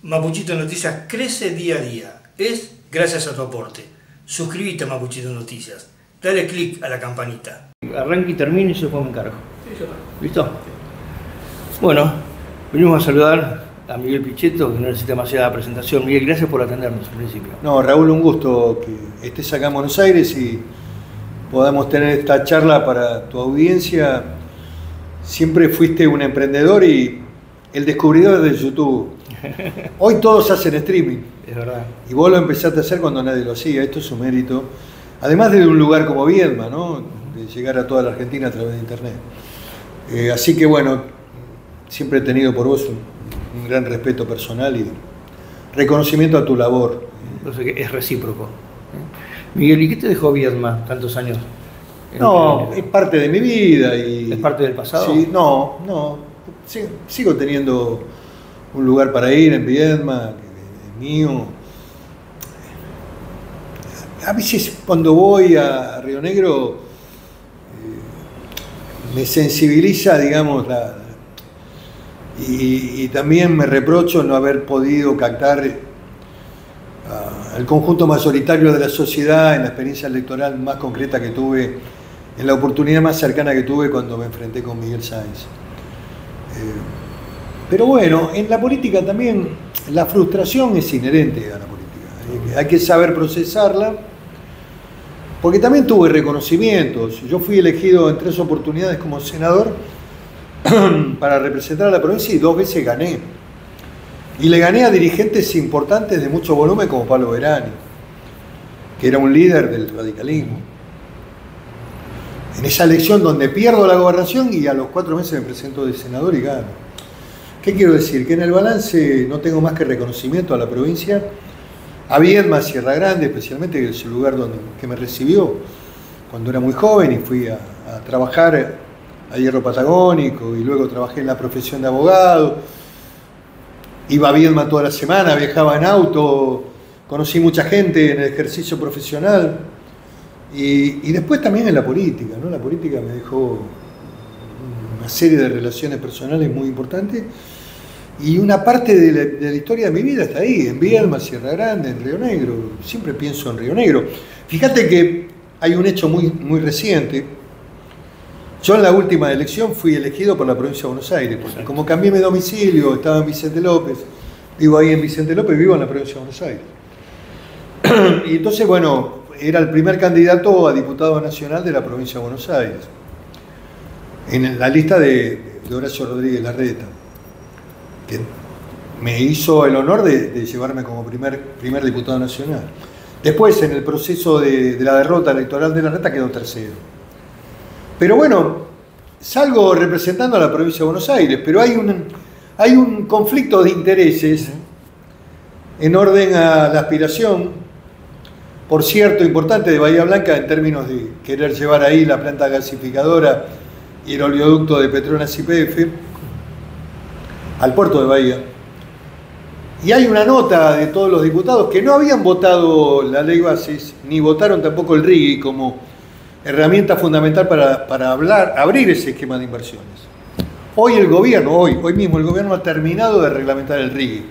Mapuchito Noticias crece día a día. Es gracias a tu aporte. Suscríbete a Mapuchito Noticias. Dale click a la campanita. Arranque y termine y yo después me encargo. ¿Listo? Bueno, venimos a saludar a Miguel Pichetto, que no necesita demasiada presentación. Miguel, gracias por atendernos al principio. No, Raúl, un gusto que estés acá en Buenos Aires y podamos tener esta charla para tu audiencia. Siempre fuiste un emprendedor y el descubridor de YouTube. Hoy todos hacen streaming. Es verdad. Y vos lo empezaste a hacer cuando nadie lo hacía. Esto es un mérito. Además de un lugar como Viedma, ¿no? De llegar a toda la Argentina a través de internet. Así que bueno, siempre he tenido por vos un gran respeto personal y reconocimiento a tu labor. Entonces es recíproco. Miguel, ¿y qué te dejó Viedma tantos años? No, es parte de mi vida. Y, ¿Es parte del pasado? Sí, no. Sigo teniendo un lugar para ir en Viedma, que es mío. A veces cuando voy a Río Negro me sensibiliza, digamos, y también me reprocho no haber podido captar al conjunto mayoritario de la sociedad en la experiencia electoral más concreta que tuve, en la oportunidad más cercana que tuve cuando me enfrenté con Miguel Sáenz. Pero bueno, en la política también la frustración es inherente a la política. Hay que saber procesarla, porque también tuve reconocimientos. Yo fui elegido en 3 oportunidades como senador para representar a la provincia y 2 veces gané. Y le gané a dirigentes importantes de mucho volumen como Pablo Verani, que era un líder del radicalismo. En esa elección donde pierdo la gobernación y a los 4 meses me presento de senador y gano. ¿Qué quiero decir? Que en el balance no tengo más que reconocimiento a la provincia, a Viedma, Sierra Grande, especialmente, que es el lugar que me recibió cuando era muy joven y fui a trabajar a Hierro Patagónico y luego trabajé en la profesión de abogado. Iba a Viedma toda la semana, viajaba en auto, conocí mucha gente en el ejercicio profesional y después también en la política, ¿no? La política me dejó una serie de relaciones personales muy importantes y una parte de la historia de mi vida está ahí, en Viedma, Sierra Grande, en Río Negro. Siempre pienso en Río Negro. Fíjate que hay un hecho muy reciente. Yo en la última elección fui elegido por la provincia de Buenos Aires, porque como cambié mi domicilio, estaba en Vicente López, vivo ahí en Vicente López, vivo en la provincia de Buenos Aires. Y entonces, bueno, era el primer candidato a diputado nacional de la provincia de Buenos Aires, en la lista de Horacio Rodríguez Larreta, que me hizo el honor de llevarme como primer diputado nacional. Después, en el proceso de la derrota electoral de Larreta, quedó tercero. Pero bueno, salgo representando a la provincia de Buenos Aires, pero hay un conflicto de intereses en orden a la aspiración, por cierto, importante, de Bahía Blanca en términos de querer llevar ahí la planta gasificadora y el oleoducto de Petronas YPF al puerto de Bahía. Y hay una nota de todos los diputados que no habían votado la ley bases, ni votaron tampoco el RIGI como herramienta fundamental para abrir ese esquema de inversiones. Hoy el gobierno, hoy mismo el gobierno ha terminado de reglamentar el RIGI,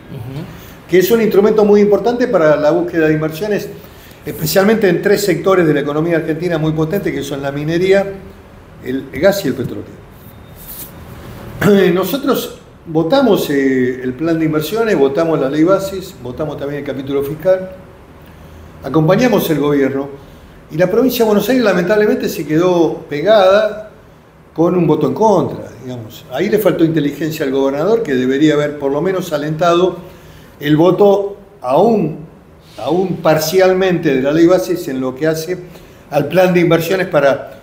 que es un instrumento muy importante para la búsqueda de inversiones, especialmente en 3 sectores de la economía argentina muy potentes, que son la minería, el gas y el petróleo. Nosotros votamos el plan de inversiones, votamos la ley bases, votamos también el capítulo fiscal, acompañamos el gobierno y la provincia de Buenos Aires lamentablemente se quedó pegada con un voto en contra, digamos. Ahí le faltó inteligencia al gobernador, que debería haber por lo menos alentado el voto aún parcialmente de la ley bases en lo que hace al plan de inversiones para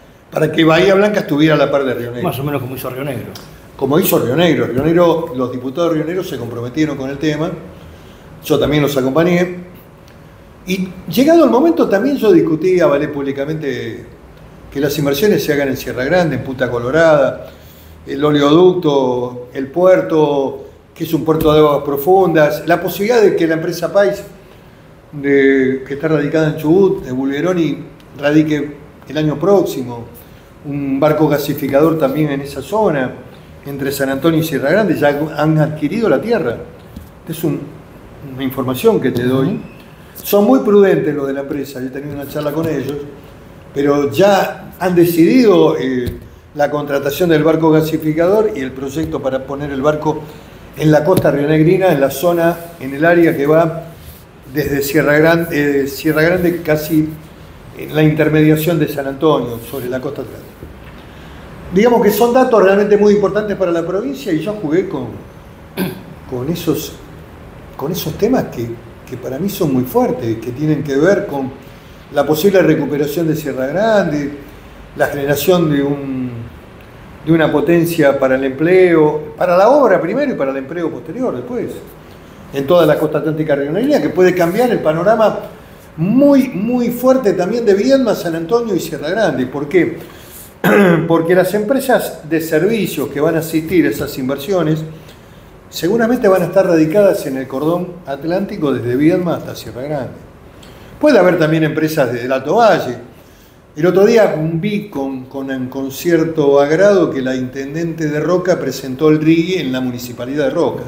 que Bahía Blanca estuviera a la par de Río Negro. Más o menos como hizo Río Negro. Como hizo Río Negro. Río Negro, los diputados de Río Negro se comprometieron con el tema, yo también los acompañé, y llegado el momento también yo discutí, avalé públicamente que las inversiones se hagan en Sierra Grande, en Punta Colorada, el oleoducto, el puerto, que es un puerto de aguas profundas, la posibilidad de que la empresa Pais, que está radicada en Chubut, de Bulgeroni, radique el año próximo, un barco gasificador también en esa zona, entre San Antonio y Sierra Grande, ya han adquirido la tierra. Es una información que te doy. Son muy prudentes los de la empresa, yo he tenido una charla con ellos, pero ya han decidido la contratación del barco gasificador y el proyecto para poner el barco en la costa rionegrina, en la zona, en el área que va desde Sierra Grande casi en la intermediación de San Antonio, sobre la costa atlántica. Digamos que son datos realmente muy importantes para la provincia y yo jugué con esos temas que para mí son muy fuertes, que tienen que ver con la posible recuperación de Sierra Grande, la generación de una potencia para el empleo, para la obra primero y para el empleo posterior después, en toda la costa atlántica rionegrina, que puede cambiar el panorama muy, muy fuerte también de Viedma, San Antonio y Sierra Grande. ¿Por qué? Porque las empresas de servicios que van a asistir a esas inversiones seguramente van a estar radicadas en el cordón atlántico desde Viedma hasta Sierra Grande. Puede haber también empresas desde el Alto Valle. El otro día vi con cierto agrado que la intendente de Roca presentó el RIGI en la municipalidad de Roca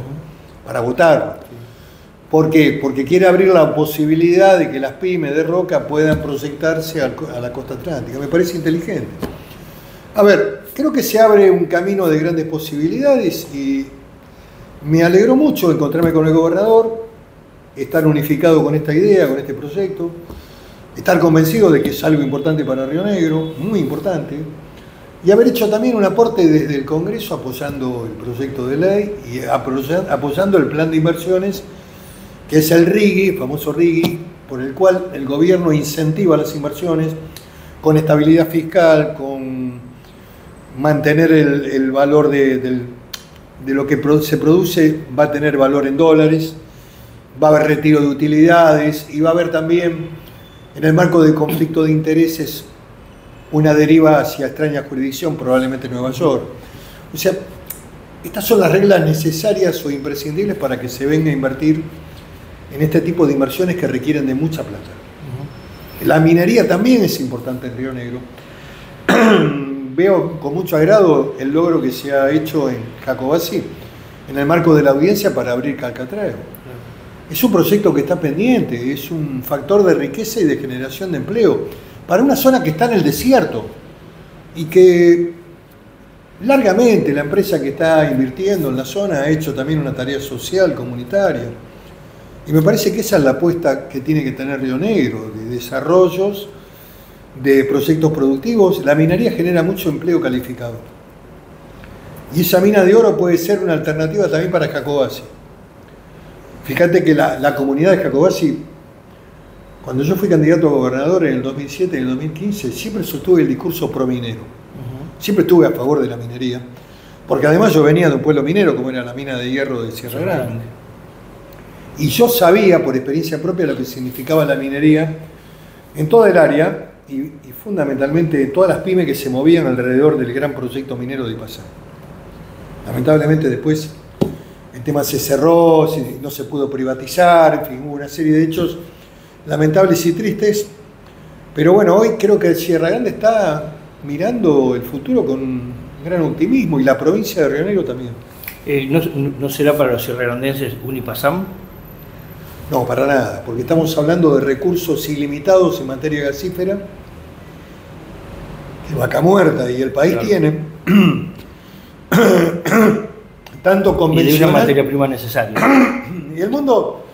para votar. ¿Por qué? Porque quiere abrir la posibilidad de que las pymes de Roca puedan proyectarse a la costa atlántica. Me parece inteligente. A ver, creo que se abre un camino de grandes posibilidades y me alegró mucho encontrarme con el gobernador, estar unificado con esta idea, con este proyecto, estar convencido de que es algo importante para Río Negro, muy importante, y haber hecho también un aporte desde el Congreso apoyando el proyecto de ley y apoyando el plan de inversiones, que es el RIGI, el famoso RIGI, por el cual el gobierno incentiva las inversiones con estabilidad fiscal, con mantener el valor de lo que se produce, va a tener valor en dólares, va a haber retiro de utilidades y va a haber también, en el marco del conflicto de intereses, una deriva hacia extraña jurisdicción, probablemente Nueva York. O sea, estas son las reglas necesarias o imprescindibles para que se venga a invertir en este tipo de inversiones que requieren de mucha plata. La minería también es importante en Río Negro. Veo con mucho agrado el logro que se ha hecho en Jacobasi en el marco de la audiencia para abrir Calcatreo. Es un proyecto que está pendiente, es un factor de riqueza y de generación de empleo para una zona que está en el desierto y que largamente la empresa que está invirtiendo en la zona ha hecho también una tarea social, comunitaria. Y me parece que esa es la apuesta que tiene que tener Río Negro, de desarrollos, de proyectos productivos. La minería genera mucho empleo calificado. Y esa mina de oro puede ser una alternativa también para Jacobasi. Fíjate que la comunidad de Jacobasi, cuando yo fui candidato a gobernador en el 2007 y el 2015, siempre sostuve el discurso pro-minero. Siempre estuve a favor de la minería, porque además yo venía de un pueblo minero, como era la mina de hierro de Sierra Grande. Y yo sabía, por experiencia propia, lo que significaba la minería en toda el área, y fundamentalmente todas las pymes que se movían alrededor del gran proyecto minero de Ipazá. Lamentablemente después el tema se cerró, no se pudo privatizar, en fin, hubo una serie de hechos lamentables y tristes, pero bueno, hoy creo que Sierra Grande está mirando el futuro con gran optimismo y la provincia de Río Negro también. ¿No será para los sierragrandenses un Ipazam? No, para nada, porque estamos hablando de recursos ilimitados en materia gasífera, que Vaca Muerta y el país tienen, tanto convencional... Y de una materia prima necesaria. Y el mundo,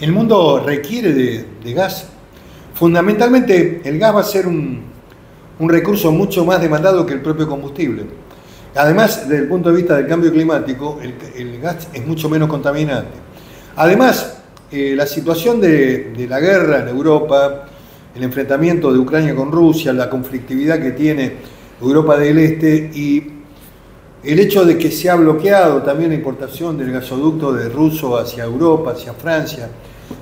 el mundo requiere de gas. Fundamentalmente el gas va a ser un recurso mucho más demandado que el propio combustible. Además, desde el punto de vista del cambio climático, el gas es mucho menos contaminante. Además, la situación de la guerra en Europa, el enfrentamiento de Ucrania con Rusia, la conflictividad que tiene Europa del Este y el hecho de que se ha bloqueado también la importación del gasoducto de ruso hacia Europa, hacia Francia,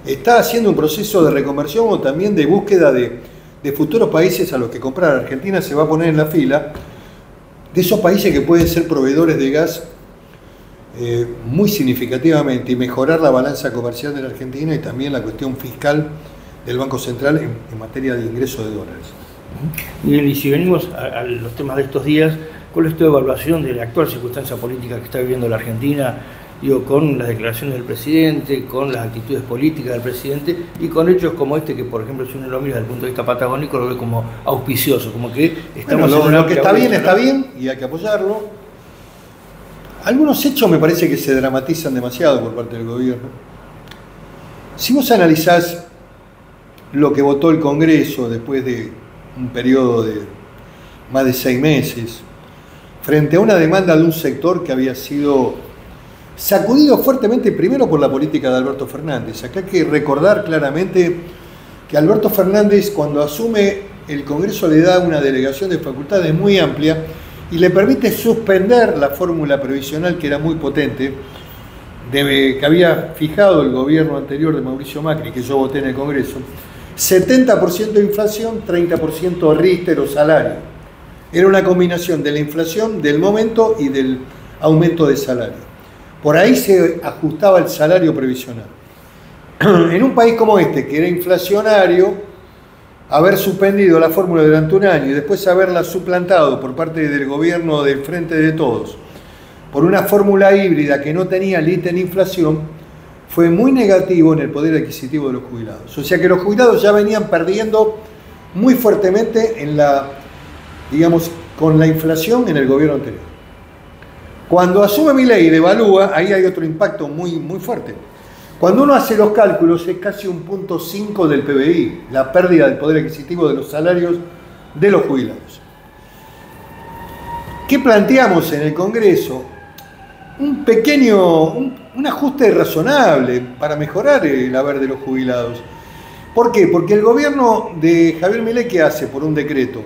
está haciendo un proceso de reconversión o también de búsqueda de futuros países a los que comprar. Argentina se va a poner en la fila de esos países que pueden ser proveedores de gas muy significativamente y mejorar la balanza comercial de la Argentina y también la cuestión fiscal del Banco Central en materia de ingreso de dólares. Miguel, y si venimos a los temas de estos días, ¿cuál es tu evaluación de la actual circunstancia política que está viviendo la Argentina Digo, con las declaraciones del presidente, con las actitudes políticas del presidente y con hechos como este que, por ejemplo, si uno lo mira desde el punto de vista patagónico, lo ve como auspicioso, como que estamos... Bueno, lo que está bien y hay que apoyarlo. Algunos hechos me parece que se dramatizan demasiado por parte del gobierno. Si vos analizás lo que votó el Congreso después de un periodo de más de 6 meses, frente a una demanda de un sector que había sido sacudido fuertemente primero por la política de Alberto Fernández. Acá hay que recordar claramente que Alberto Fernández, cuando asume el Congreso, le da una delegación de facultades muy amplia y le permite suspender la fórmula previsional que era muy potente, que había fijado el gobierno anterior de Mauricio Macri, que yo voté en el Congreso, 70% de inflación, 30% ríster o salario. Era una combinación de la inflación del momento y del aumento de salario. Por ahí se ajustaba el salario previsional. En un país como este, que era inflacionario, haber suspendido la fórmula durante un año y después haberla suplantado por parte del gobierno del Frente de Todos por una fórmula híbrida que no tenía límite en inflación, fue muy negativo en el poder adquisitivo de los jubilados. O sea que los jubilados ya venían perdiendo muy fuertemente en con la inflación en el gobierno anterior. Cuando asume Milei y devalúa, ahí hay otro impacto muy, muy fuerte. Cuando uno hace los cálculos, es casi un 0.5 del PBI, la pérdida del poder adquisitivo de los salarios de los jubilados. ¿Qué planteamos en el Congreso? Un ajuste razonable para mejorar el haber de los jubilados. ¿Por qué? Porque el gobierno de Javier Milei, ¿qué hace por un decreto?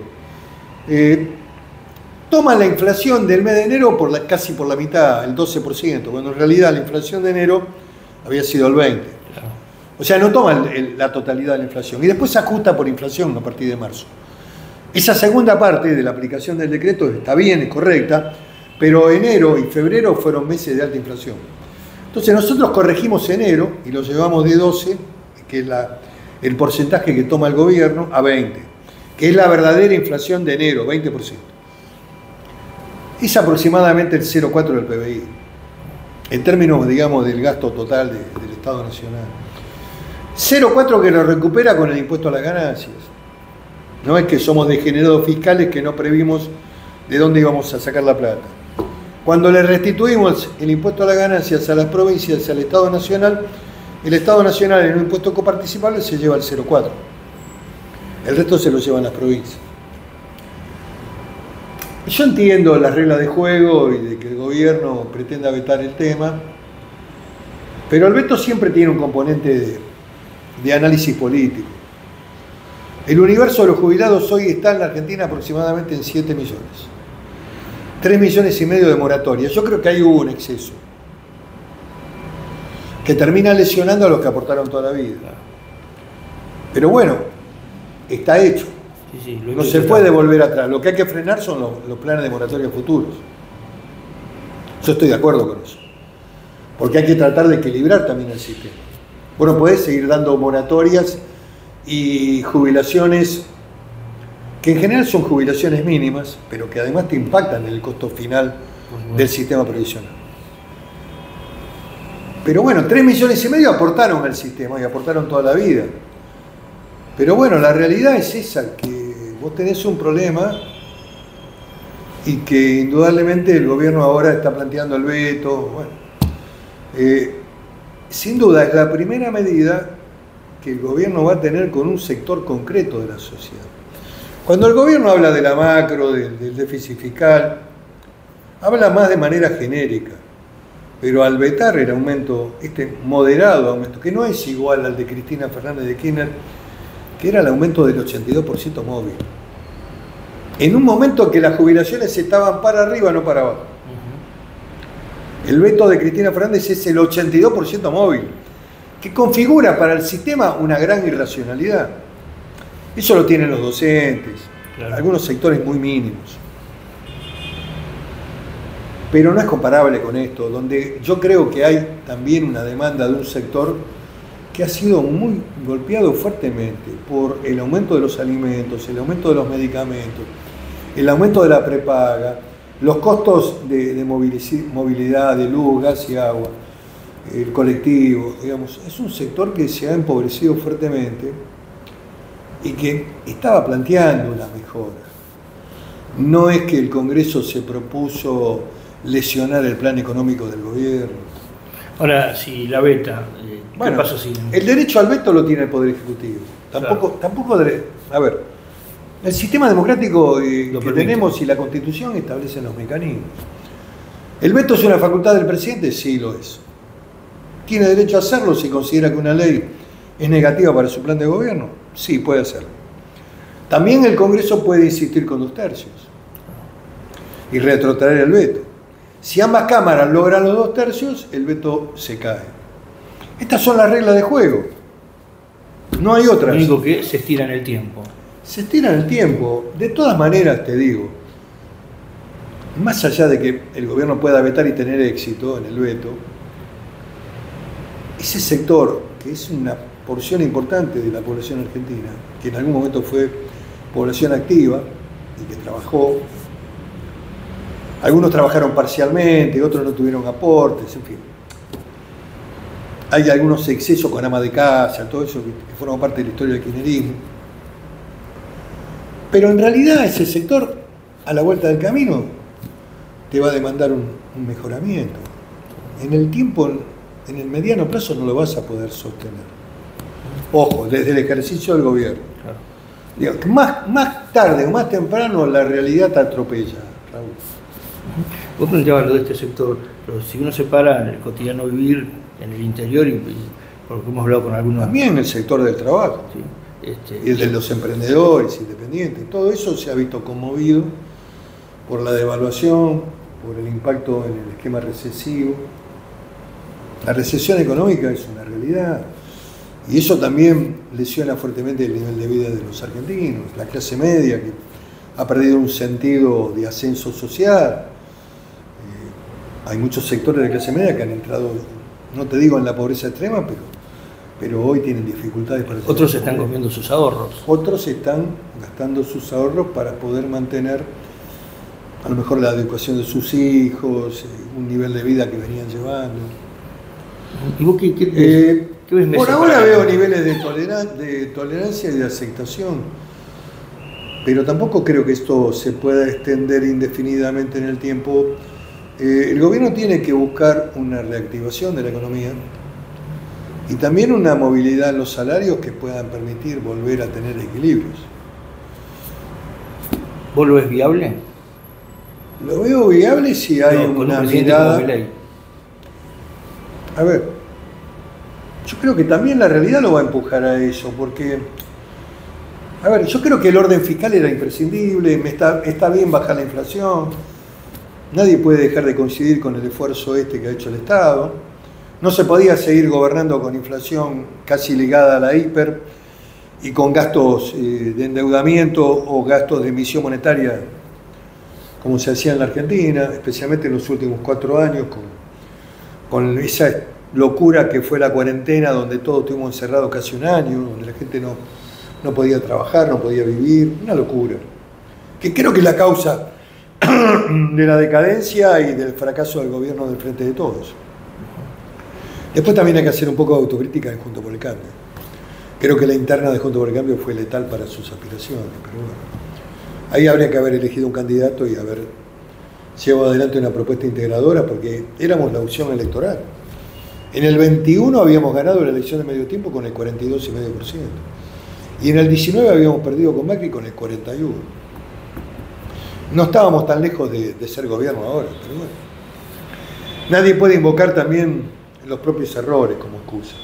Toma la inflación del mes de enero casi por la mitad, el 12%, cuando en realidad la inflación de enero había sido el 20%. O sea, no toma la totalidad de la inflación. Y después se ajusta por inflación a partir de marzo. Esa segunda parte de la aplicación del decreto está bien, es correcta, pero enero y febrero fueron meses de alta inflación. Entonces nosotros corregimos enero y lo llevamos de 12, que es el porcentaje que toma el gobierno, a 20, que es la verdadera inflación de enero, 20%. Es aproximadamente el 0,4 del PBI, en términos, digamos, del gasto total del Estado Nacional. 0,4 que lo recupera con el impuesto a las ganancias. No es que somos degenerados fiscales que no previmos de dónde íbamos a sacar la plata. Cuando le restituimos el impuesto a las ganancias a las provincias y al Estado Nacional, el Estado Nacional en un impuesto coparticipable se lleva el 0,4. El resto se lo llevan las provincias. Yo entiendo las reglas de juego y de que el gobierno pretenda vetar el tema, pero el veto siempre tiene un componente de análisis político. El universo de los jubilados hoy está en la Argentina aproximadamente en 7 millones. 3,5 millones de moratoria. Yo creo que ahí hubo un exceso que termina lesionando a los que aportaron toda la vida. Pero bueno, está hecho. Sí, no se puede volver atrás. Lo que hay que frenar son los planes de moratoria futuros. Yo estoy de acuerdo con eso. Porque hay que tratar de equilibrar también el sistema. Bueno, podés seguir dando moratorias y jubilaciones que en general son jubilaciones mínimas, pero que además te impactan en el costo final del sistema previsional. Pero bueno, 3,5 millones aportaron al sistema y aportaron toda la vida. Pero bueno, la realidad es esa, que vos tenés un problema y que indudablemente el gobierno ahora está planteando el veto. Bueno, sin duda es la primera medida que el gobierno va a tener con un sector concreto de la sociedad. Cuando el gobierno habla de la macro, del déficit fiscal, habla más de manera genérica, pero al vetar el aumento, este moderado aumento, que no es igual al de Cristina Fernández de Kirchner, que era el aumento del 82% móvil, en un momento que las jubilaciones estaban para arriba, no para abajo. El veto de Cristina Fernández es el 82% móvil, que configura para el sistema una gran irracionalidad. Eso lo tienen los docentes, claro, algunos sectores muy mínimos. Pero no es comparable con esto, donde yo creo que hay también una demanda de un sector que ha sido muy golpeado fuertemente por el aumento de los alimentos, el aumento de los medicamentos, el aumento de la prepaga, los costos de movilidad, de luz, gas y agua. el colectivo, digamos, es un sector que se ha empobrecido fuertemente y que estaba planteando una mejora. No es que el Congreso se propuso lesionar el plan económico del gobierno. Ahora, si la veta, ¿qué pasa si...? El derecho al veto lo tiene el Poder Ejecutivo. Tampoco a ver, el sistema democrático que tenemos y la Constitución establecen los mecanismos. ¿El veto es una facultad del presidente? Sí, lo es. ¿Tiene derecho a hacerlo si considera que una ley es negativa para su plan de gobierno? Sí, puede hacerlo. También el Congreso puede insistir con 2/3 y retrotraer el veto. Si ambas cámaras logran los 2/3, el veto se cae. Estas son las reglas de juego. No hay otras. Lo único que se estira en el tiempo. Se estira en el tiempo. De todas maneras, te digo, más allá de que el gobierno pueda vetar y tener éxito en el veto, ese sector, que es una porción importante de la población argentina, que en algún momento fue población activa y que trabajó, algunos trabajaron parcialmente, otros no tuvieron aportes, en fin. Hay algunos excesos con ama de casa, todo eso que forma parte de la historia del kirchnerismo. Pero en realidad ese sector, a la vuelta del camino, te va a demandar un mejoramiento. En el tiempo, en el mediano plazo no lo vas a poder sostener. Ojo, desde el ejercicio del gobierno. Claro. Digo, que más tarde o más temprano la realidad te atropella, Raúl. Vos planteabas lo de este sector, pero si uno se para en el cotidiano vivir, en el interior, y porque hemos hablado con algunos... También el sector del trabajo, sí, y el de los emprendedores, independientes, todo eso se ha visto conmovido por la devaluación, por el impacto en el esquema recesivo. La recesión económica es una realidad, y eso también lesiona fuertemente el nivel de vida de los argentinos, la clase media que ha perdido un sentido de ascenso social. Hay muchos sectores de clase media que han entrado, no te digo en la pobreza extrema, pero hoy tienen dificultades para... Otros están comiendo sus ahorros. Otros están gastando sus ahorros para poder mantener a lo mejor la educación de sus hijos, un nivel de vida que venían llevando. ¿Y vos qué ves? Por ahora veo niveles de tolerancia y de aceptación, pero tampoco creo que esto se pueda extender indefinidamente en el tiempo. El gobierno tiene que buscar una reactivación de la economía y también una movilidad en los salarios que puedan permitir volver a tener equilibrios. ¿Vos lo ves viable? Lo veo viable si hay una mirada... A ver, yo creo que también la realidad lo va a empujar a eso, porque... A ver, yo creo que el orden fiscal era imprescindible, está bien bajar la inflación, nadie puede dejar de coincidir con el esfuerzo que ha hecho el Estado, no se podía seguir gobernando con inflación casi ligada a la hiper y con gastos de endeudamiento o gastos de emisión monetaria como se hacía en la Argentina, especialmente en los últimos 4 años, con esa locura que fue la cuarentena, donde todos estuvimos encerrados casi un año, donde la gente no podía trabajar, no podía vivir, una locura. Que creo que es la causa de la decadencia y del fracaso del gobierno del Frente de Todos. Después también hay que hacer un poco de autocrítica en Juntos por el Cambio. Creo que la interna de Juntos por el Cambio fue letal para sus aspiraciones, pero bueno. Ahí habría que haber elegido un candidato y haber llevado adelante una propuesta integradora, porque éramos la opción electoral. En el 21 habíamos ganado la elección de medio tiempo con el 42,5%. Y en el 19 habíamos perdido con Macri con el 41%. No estábamos tan lejos de ser gobierno ahora, pero bueno. Nadie puede invocar también los propios errores como excusa.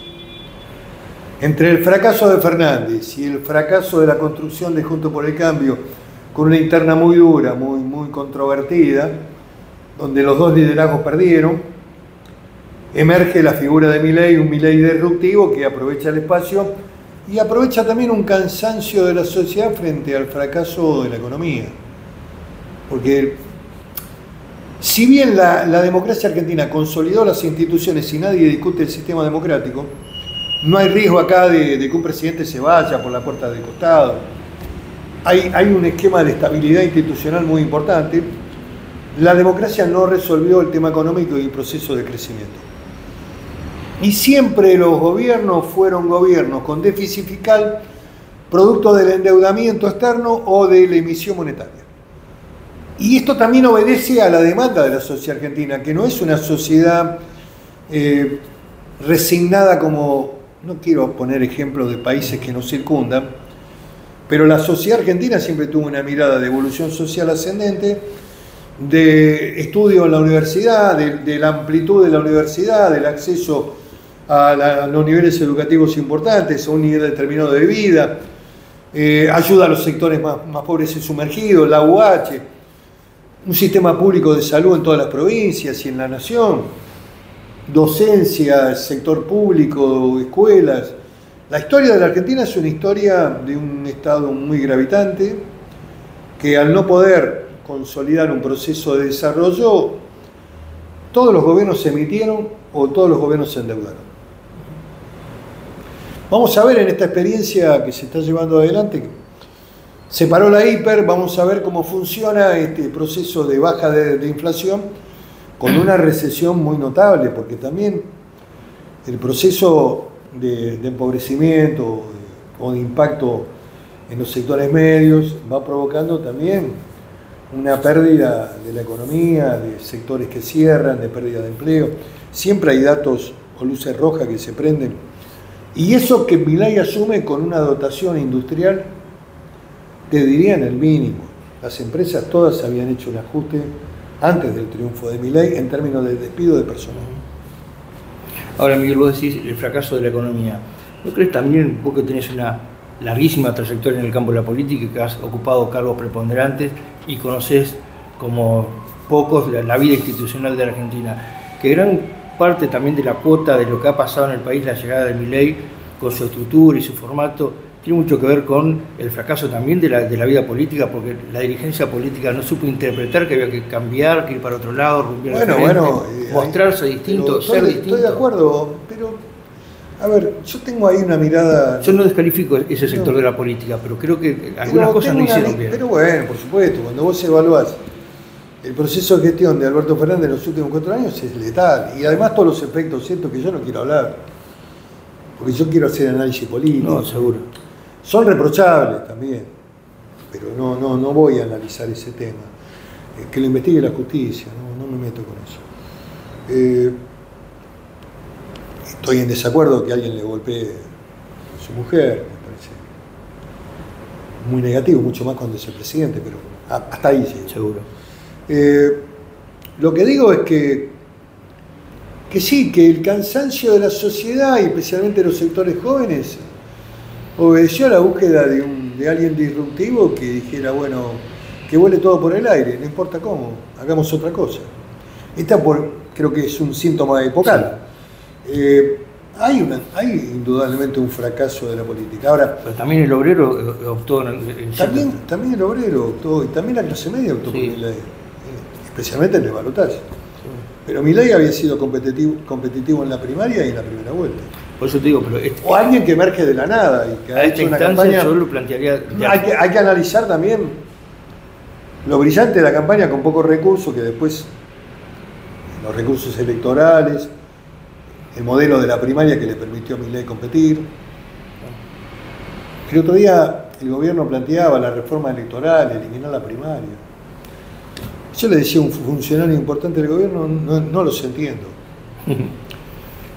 Entre el fracaso de Fernández y el fracaso de la construcción de Juntos por el Cambio, con una interna muy dura, muy controvertida, donde los dos liderazgos perdieron, emerge la figura de Milei, un Milei disruptivo que aprovecha el espacio y aprovecha también un cansancio de la sociedad frente al fracaso de la economía. Porque si bien la democracia argentina consolidó las instituciones y nadie discute el sistema democrático, no hay riesgo acá de que un presidente se vaya por la puerta del costado. Hay un esquema de estabilidad institucional muy importante. La democracia no resolvió el tema económico y el proceso de crecimiento. Y siempre los gobiernos fueron gobiernos con déficit fiscal, producto del endeudamiento externo o de la emisión monetaria. Y esto también obedece a la demanda de la sociedad argentina, que no es una sociedad resignada como, no quiero poner ejemplos de países que nos circundan, pero la sociedad argentina siempre tuvo una mirada de evolución social ascendente, de estudio en la universidad, de la amplitud de la universidad, del acceso a los niveles educativos importantes, a un nivel determinado de vida, ayuda a los sectores más pobres y sumergidos, la UH, un sistema público de salud en todas las provincias y en la nación, docencia, sector público, escuelas. La historia de la Argentina es una historia de un Estado muy gravitante que al no poder consolidar un proceso de desarrollo, todos los gobiernos se emitieron o todos los gobiernos se endeudaron. Vamos a ver en esta experiencia que se está llevando adelante, se paró la hiper, vamos a ver cómo funciona este proceso de baja de inflación con una recesión muy notable, porque también el proceso de empobrecimiento o de impacto en los sectores medios va provocando también una pérdida de la economía, de sectores que cierran, de pérdida de empleo. Siempre hay datos o luces rojas que se prenden. Y eso que Milei asume con una dotación industrial, te diría en el mínimo. Las empresas todas habían hecho un ajuste antes del triunfo de Milei en términos de despido de personal. Ahora, Miguel, vos decís el fracaso de la economía. ¿No crees también, vos que tenés una larguísima trayectoria en el campo de la política y que has ocupado cargos preponderantes y conocés como pocos la vida institucional de la Argentina, que gran parte también de la cuota de lo que ha pasado en el país, la llegada de Milei, con su estructura y su formato, tiene mucho que ver con el fracaso también de la vida política, porque la dirigencia política no supo interpretar que había que cambiar, que ir para otro lado, romper mostrarse distinto, ser distinto. Estoy de acuerdo, pero a ver, yo tengo ahí una mirada. Yo no descalifico ese sector de la política, pero creo que algunas cosas no hicieron bien. Pero bueno, por supuesto, cuando vos evaluás el proceso de gestión de Alberto Fernández en los últimos 4 años es letal. Y además todos los efectos ciertos que yo no quiero hablar, porque yo quiero hacer análisis político. No, seguro. Son reprochables también, pero no voy a analizar ese tema. Que lo investigue la justicia, no me meto con eso. Estoy en desacuerdo que alguien le golpee a su mujer, me parece muy negativo, mucho más cuando es el presidente, pero hasta ahí sí. Seguro. Lo que digo es que sí, que el cansancio de la sociedad y especialmente de los sectores jóvenes obedeció a la búsqueda de alguien disruptivo que dijera, bueno, que vuele todo por el aire, no importa cómo, hagamos otra cosa. Creo que es un síntoma epocal. Hay indudablemente un fracaso de la política. Ahora, pero también el obrero optó también el obrero optó, y también la clase media optó por Milei, especialmente en el balotaje. Pero Milei había sido competitivo en la primaria y en la primera vuelta. Por eso te digo, pero o alguien que emerge de la nada y que ha hecho una campaña. Yo lo plantearía. Hay que analizar también lo brillante de la campaña con pocos recursos, que después los recursos electorales, el modelo de la primaria que le permitió a Milei competir. El otro día el gobierno planteaba la reforma electoral, eliminar la primaria. Yo le decía a un funcionario importante del gobierno, no los entiendo.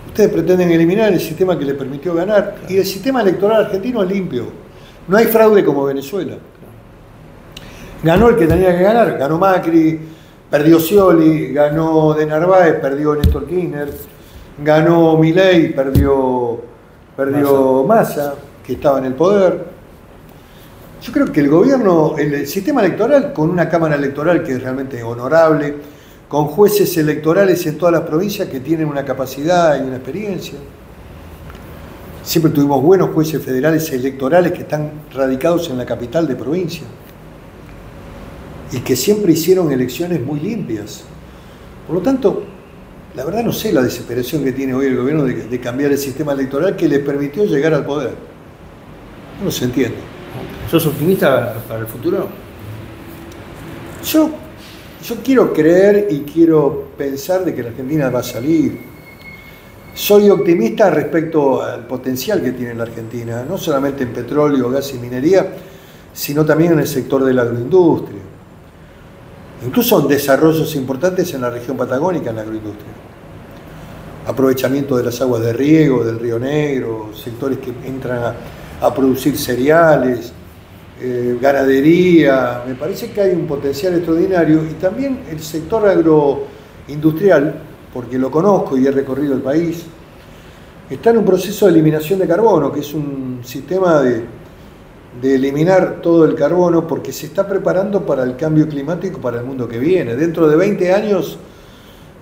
Ustedes pretenden eliminar el sistema que le permitió ganar, y el sistema electoral argentino es limpio. No hay fraude como Venezuela. Ganó el que tenía que ganar, ganó Macri, perdió Scioli, ganó De Narváez, perdió Néstor Kirchner, ganó Milei, perdió Massa, que estaba en el poder. Yo creo que el gobierno, el sistema electoral, con una cámara electoral que es realmente honorable, con jueces electorales en todas las provincias que tienen una capacidad y una experiencia. Siempre tuvimos buenos jueces federales electorales que están radicados en la capital de provincia y que siempre hicieron elecciones muy limpias. Por lo tanto, la verdad no sé la desesperación que tiene hoy el gobierno de cambiar el sistema electoral que le permitió llegar al poder. No se entiende. ¿Sos optimista para el futuro? Yo quiero creer y quiero pensar de que la Argentina va a salir. Soy optimista respecto al potencial que tiene la Argentina, no solamente en petróleo, gas y minería, sino también en el sector de la agroindustria. Incluso en desarrollos importantes en la región patagónica en la agroindustria. Aprovechamiento de las aguas de riego, del Río Negro, sectores que entran a producir cereales, ganadería. Me parece que hay un potencial extraordinario, y también el sector agroindustrial, porque lo conozco y he recorrido el país, está en un proceso de eliminación de carbono, que es un sistema de eliminar todo el carbono, porque se está preparando para el cambio climático para el mundo que viene. Dentro de 20 años,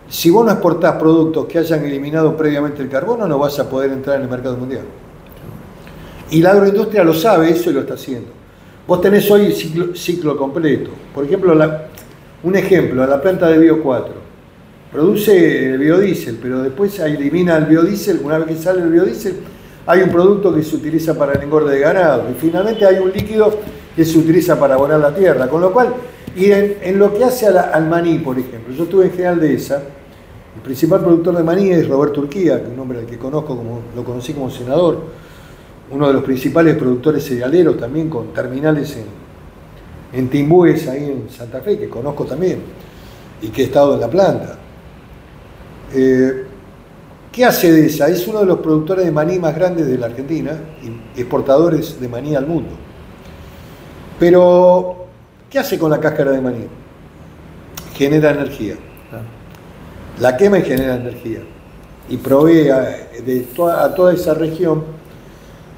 si vos no exportás productos que hayan eliminado previamente el carbono, no vas a poder entrar en el mercado mundial. Y la agroindustria lo sabe eso y lo está haciendo. Vos tenés hoy ciclo completo. Por ejemplo, un ejemplo, la planta de Bio 4. Produce biodiesel, pero después elimina el biodiesel. Una vez que sale el biodiesel, hay un producto que se utiliza para el engorde de ganado. Y finalmente hay un líquido que se utiliza para abonar la tierra. Con lo cual, y en lo que hace al maní, por ejemplo. Yo estuve en General Dehesa. El principal productor de maní es Roberto Urquía, un hombre al que conozco, lo conocí como senador. Uno de los principales productores cerealeros, también con terminales en Timbúes, ahí en Santa Fe, que conozco también, y que he estado en la planta. ¿Qué hace Dehesa? Es uno de los productores de maní más grandes de la Argentina y exportadores de maní al mundo. Pero, ¿qué hace con la cáscara de maní? Genera energía. La quema y genera energía. Y provee a toda esa región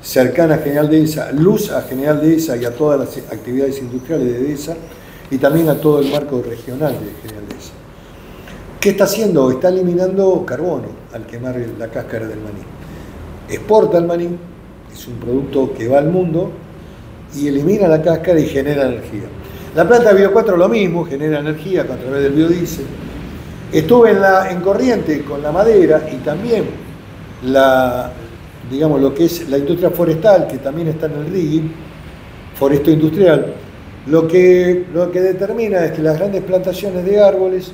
cercana a General Dehesa, luz a General Dehesa y a todas las actividades industriales de Dehesa, y también a todo el marco regional de General Dehesa. ¿Qué está haciendo? Está eliminando carbono al quemar la cáscara del maní. Exporta el maní, es un producto que va al mundo, y elimina la cáscara y genera energía. La planta de Bio 4 lo mismo, genera energía a través del biodiesel. Estuve en Corrientes con la madera y también digamos, lo que es la industria forestal, que también está en el RIGI, foresto industrial. Lo que determina es que las grandes plantaciones de árboles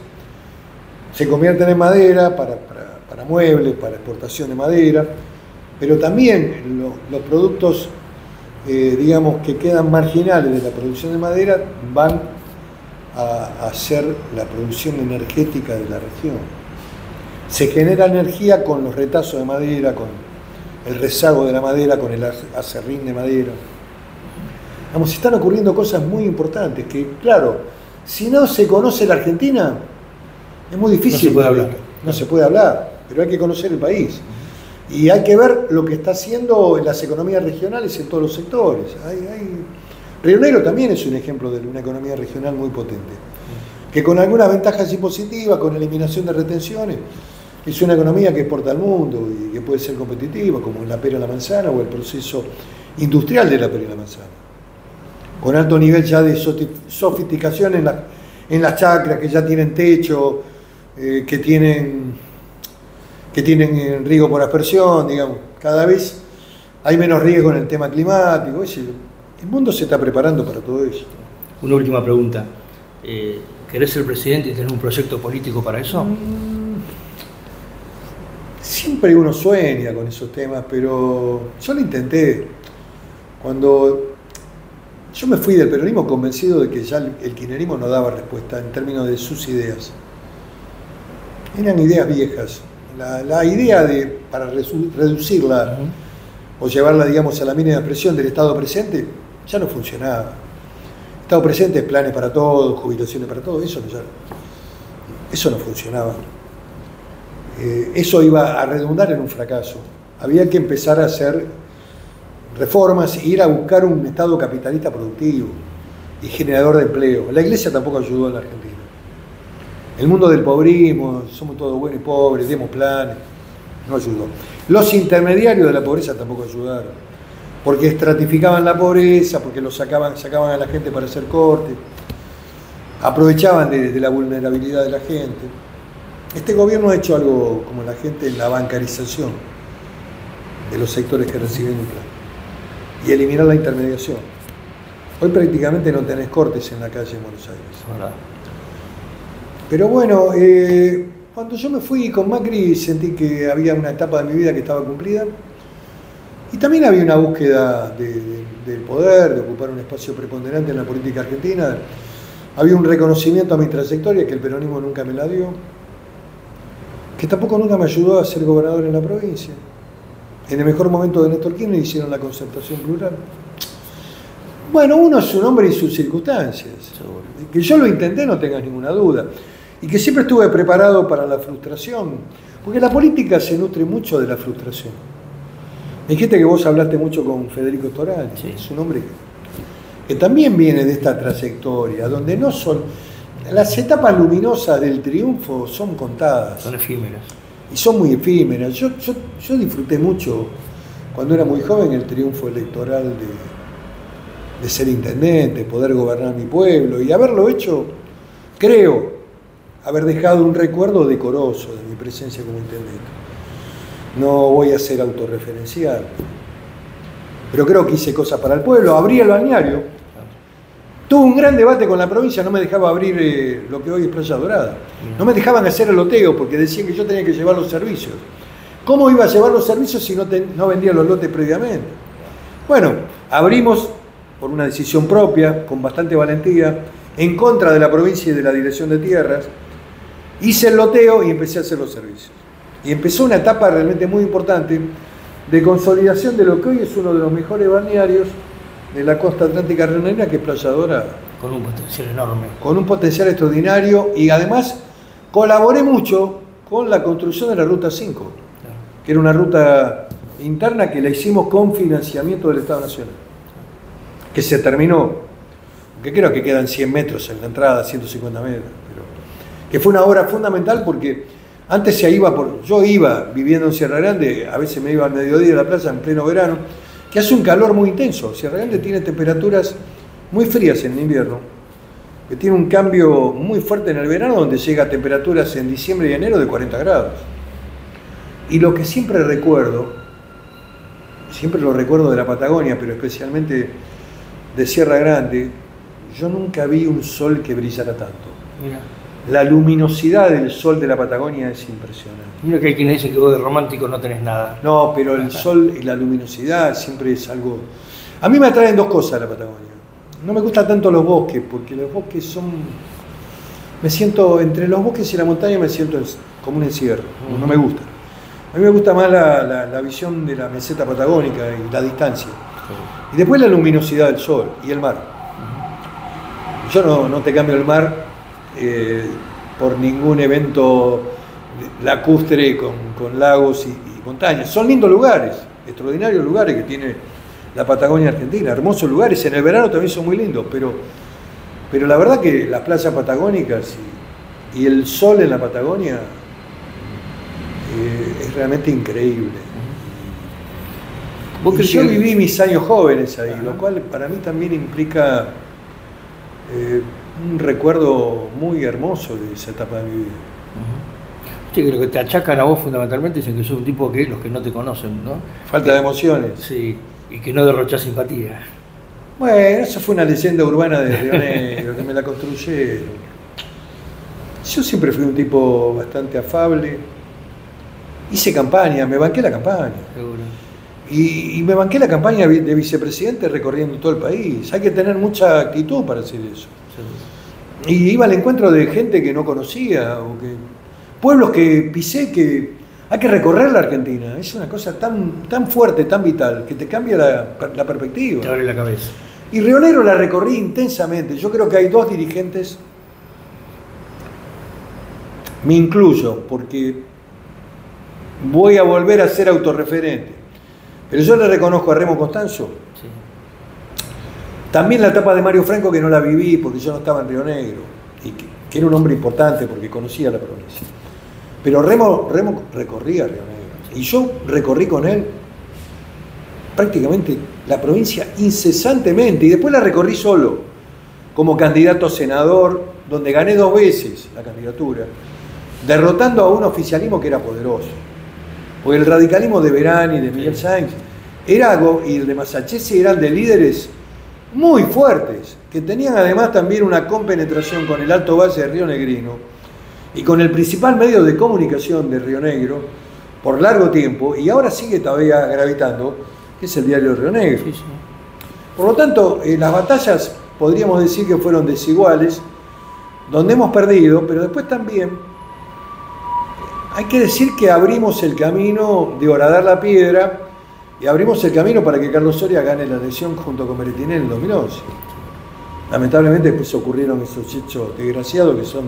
se convierten en madera para muebles, para exportación de madera, pero también los productos, digamos, que quedan marginales de la producción de madera van a hacer la producción energética de la región. Se genera energía con los retazos de madera, con el rezago de la madera, con el acerrín de madera. Vamos, están ocurriendo cosas muy importantes que, claro, si no se conoce la Argentina, es muy difícil. No se puede hablar. No se puede hablar, pero hay que conocer el país. Y hay que ver lo que está haciendo en las economías regionales en todos los sectores. Río Negro también es un ejemplo de una economía regional muy potente, que con algunas ventajas impositivas, con eliminación de retenciones, es una economía que exporta al mundo y que puede ser competitiva, como la pera y la manzana o el proceso industrial de la pera y la manzana. Con alto nivel ya de sofisticación en las chacras, que ya tienen techo, que tienen riego por aspersión, digamos. Cada vez hay menos riesgo en el tema climático. El mundo se está preparando para todo eso. Una última pregunta. ¿Querés ser presidente y tener un proyecto político para eso? Siempre uno sueña con esos temas, pero yo lo intenté. Cuando yo me fui del peronismo convencido de que ya el kirchnerismo no daba respuesta en términos de sus ideas. Eran ideas viejas. La idea para reducirla o llevarla, digamos, a la mínima expresión del Estado presente ya no funcionaba. Estado presente, planes para todos, jubilaciones para todos, eso no funcionaba. Eso iba a redundar en un fracaso. Había que empezar a hacer reformas e ir a buscar un Estado capitalista productivo y generador de empleo. La Iglesia tampoco ayudó en la Argentina. El mundo del pobrismo, somos todos buenos y pobres, demos planes, no ayudó. Los intermediarios de la pobreza tampoco ayudaron, porque estratificaban la pobreza, porque sacaban a la gente para hacer corte, aprovechaban de la vulnerabilidad de la gente. Este gobierno ha hecho algo como la gente en la bancarización de los sectores que reciben un plan y eliminar la intermediación. Hoy prácticamente no tenés cortes en la calle en Buenos Aires. Hola. Pero bueno, Cuando yo me fui con Macri sentí que había una etapa de mi vida que estaba cumplida y también había una búsqueda del poder, de ocupar un espacio preponderante en la política argentina. Había un reconocimiento a mi trayectoria que el peronismo nunca me la dio, que tampoco nunca me ayudó a ser gobernador en la provincia. En el mejor momento de Néstor Kirchner hicieron la concertación plural. Bueno, uno es un hombre y sus circunstancias. Que yo lo intenté, no tengas ninguna duda. Y que siempre estuve preparado para la frustración. Porque la política se nutre mucho de la frustración. Me dijiste que vos hablaste mucho con Federico Storari. Sí. Es un hombre que también viene de esta trayectoria, donde no son... Las etapas luminosas del triunfo son contadas. Son efímeras. Y son muy efímeras. Yo disfruté mucho, cuando era muy joven, el triunfo electoral de ser intendente, poder gobernar mi pueblo y haberlo hecho, creo, haber dejado un recuerdo decoroso de mi presencia como intendente. No voy a ser autorreferencial, pero creo que hice cosas para el pueblo. Abrí el balneario, tuve un gran debate con la provincia, no me dejaba abrir lo que hoy es Playa Dorada. No me dejaban hacer el loteo porque decían que yo tenía que llevar los servicios. ¿Cómo iba a llevar los servicios si no vendía los lotes previamente? Bueno, abrimos por una decisión propia, con bastante valentía, en contra de la provincia y de la Dirección de Tierras. Hice el loteo y empecé a hacer los servicios. Y empezó una etapa realmente muy importante de consolidación de lo que hoy es uno de los mejores balnearios de la costa atlántica rionegra, que es Playa Dorada. Con un potencial enorme. Con un potencial extraordinario, y además colaboré mucho con la construcción de la Ruta 5, claro, que era una ruta interna que la hicimos con financiamiento del Estado Nacional, que se terminó, que creo que quedan 100 metros en la entrada, 150 metros, pero que fue una obra fundamental porque antes yo iba viviendo en Sierra Grande, a veces me iba al mediodía a la playa en pleno verano, que hace un calor muy intenso. Sierra Grande tiene temperaturas muy frías en el invierno, que tiene un cambio muy fuerte en el verano, donde llega a temperaturas en diciembre y enero de 40 grados. Y lo que siempre lo recuerdo de la Patagonia, pero especialmente de Sierra Grande, yo nunca vi un sol que brillara tanto. Mira. La luminosidad del sol de la Patagonia es impresionante. Mira que hay quienes dicen que vos de romántico no tenés nada. No, pero el sol y la luminosidad siempre es algo... A mí me atraen dos cosas de la Patagonia. No me gustan tanto los bosques, porque los bosques son... Me siento, entre los bosques y la montaña me siento como un encierro, no me gusta. A mí me gusta más la visión de la meseta patagónica y la distancia. Y después la luminosidad del sol y el mar. Yo no te cambio el mar por ningún evento lacustre con lagos y montañas. Son lindos lugares, extraordinarios lugares que tiene la Patagonia Argentina, hermosos lugares. En el verano también son muy lindos, pero la verdad que las playas patagónicas y el sol en la Patagonia es realmente increíble. Y yo viví mis años jóvenes ahí, lo cual para mí también implica un recuerdo muy hermoso de esa etapa de mi vida. Sí, que lo que te achacan a vos fundamentalmente dicen que sos un tipo que los que no te conocen, ¿no? Falta de emociones. Sí, y que no derrochás simpatía. Bueno, eso fue una leyenda urbana de Río Negro, que me la construyeron. Yo siempre fui un tipo bastante afable. Hice campaña, me banqué la campaña. Seguro. Y me banqué la campaña de vicepresidente recorriendo todo el país. Hay que tener mucha actitud para hacer eso. Seguro. Y iba al encuentro de gente que no conocía, o pueblos que pisé, que hay que recorrer la Argentina. Es una cosa tan fuerte, tan vital, que te cambia la perspectiva. Te abre la cabeza. Y Río Negro la recorrí intensamente. Yo creo que hay dos dirigentes, me incluyo, porque voy a volver a ser autorreferente. Pero yo le reconozco a Remo Constanzo. Sí. También la etapa de Mario Franco, que no la viví porque yo no estaba en Río Negro, y que era un hombre importante porque conocía la provincia. Pero Remo recorría Río Negro. Y yo recorrí con él prácticamente la provincia incesantemente. Y después la recorrí solo, como candidato a senador, donde gané 2 veces la candidatura, derrotando a un oficialismo que era poderoso. Porque el radicalismo de Verán y de Miguel Sáenz y el de Masachesi eran de líderes muy fuertes, que tenían además también una compenetración con el Alto Valle de Río Negrino, y con el principal medio de comunicación de Río Negro por largo tiempo, y ahora sigue todavía gravitando, que es el diario Río Negro. Sí, sí. Por lo tanto, las batallas podríamos decir que fueron desiguales, donde hemos perdido, pero después también hay que decir que abrimos el camino de horadar la piedra y abrimos el camino para que Carlos Soria gane la elección junto con Meretinel en el 2011. Lamentablemente después ocurrieron esos hechos desgraciados que son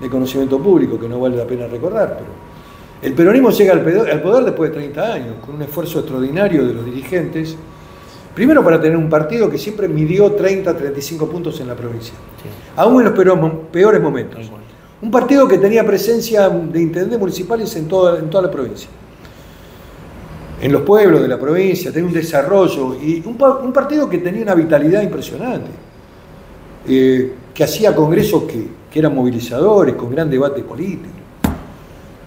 de conocimiento público, que no vale la pena recordar, pero el peronismo llega al poder después de 30 años, con un esfuerzo extraordinario de los dirigentes, primero para tener un partido que siempre midió 30, 35 puntos en la provincia, sí, aún en los peores momentos. Un partido que tenía presencia de intendentes municipales en toda la provincia, en los pueblos de la provincia, tenía un desarrollo, y un partido que tenía una vitalidad impresionante, que hacía congresos que eran movilizadores, con gran debate político.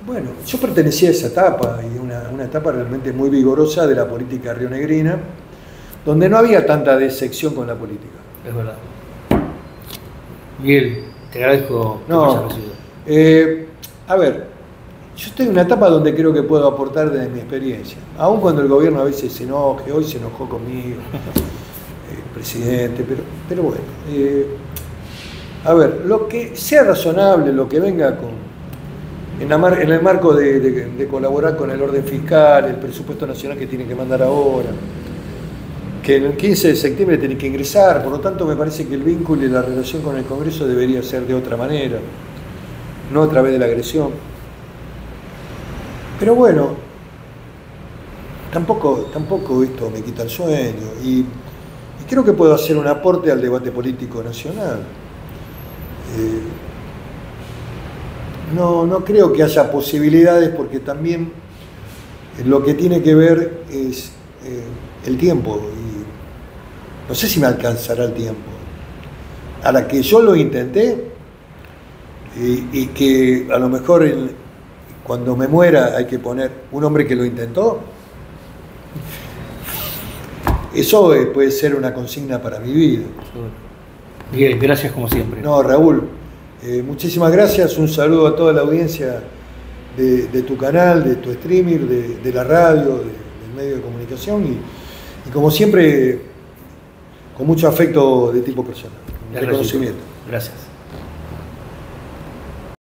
Bueno, yo pertenecía a esa etapa, y una etapa realmente muy vigorosa de la política rionegrina, donde no había tanta decepción con la política. Es verdad. Miguel, te agradezco. No, a ver, yo estoy en una etapa donde creo que puedo aportar desde mi experiencia, aun cuando el gobierno a veces se enoje, hoy se enojó conmigo, el presidente, pero bueno, a ver, lo que sea razonable, lo que venga en el marco de colaborar con el orden fiscal, el presupuesto nacional que tiene que mandar ahora, que el 15 de septiembre tiene que ingresar, por lo tanto me parece que el vínculo y la relación con el Congreso debería ser de otra manera, no a través de la agresión. Pero bueno, tampoco esto me quita el sueño, y creo que puedo hacer un aporte al debate político nacional. No creo que haya posibilidades, porque también lo que tiene que ver es el tiempo, y no sé si me alcanzará el tiempo. A la que yo lo intenté, y que a lo mejor cuando me muera hay que poner un hombre que lo intentó, eso puede ser una consigna para mi vida. Miguel, gracias como siempre. No, Raúl, muchísimas gracias, un saludo a toda la audiencia de tu canal, de tu streaming, de la radio, del medio de comunicación, y como siempre, con mucho afecto de tipo personal, reconocimiento. Gracias.